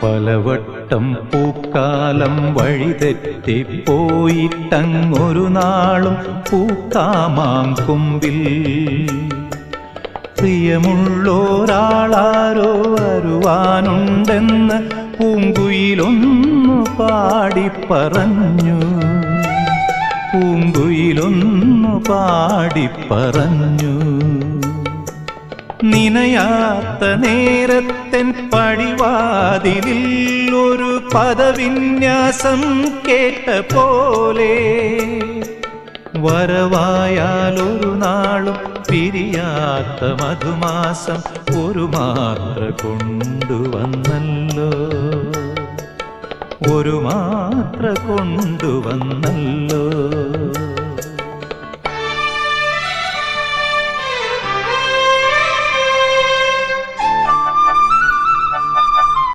പലവട്ടം പൂക്കാലം വഴിതെറ്റിപ്പോയിട്ടങ്ങൊരു നാളും പൂക്കാമാം കൊമ്പിൽ പ്രിയമുള്ളോരാളാരോ വരുവാനുണ്ടെന്ന് പൂങ്കുയിലൊന്നു പാടിപ്പറഞ്ഞു. പൂങ്കുയിലൊന്നു പാടിപ്പറഞ്ഞു. നിനയാത്ത നേരത്തെൻ പടിവാതിലിൽ ഒരു പദവിന്യാസം കേട്ട പോലെ വരവായാലൊരു നാളും പിരിയാത്ത മധുമാസം ഒരു മാത്ര കൊണ്ടുവന്നല്ലോ. ഒരു മാത്ര കൊണ്ടുവന്നല്ലോ.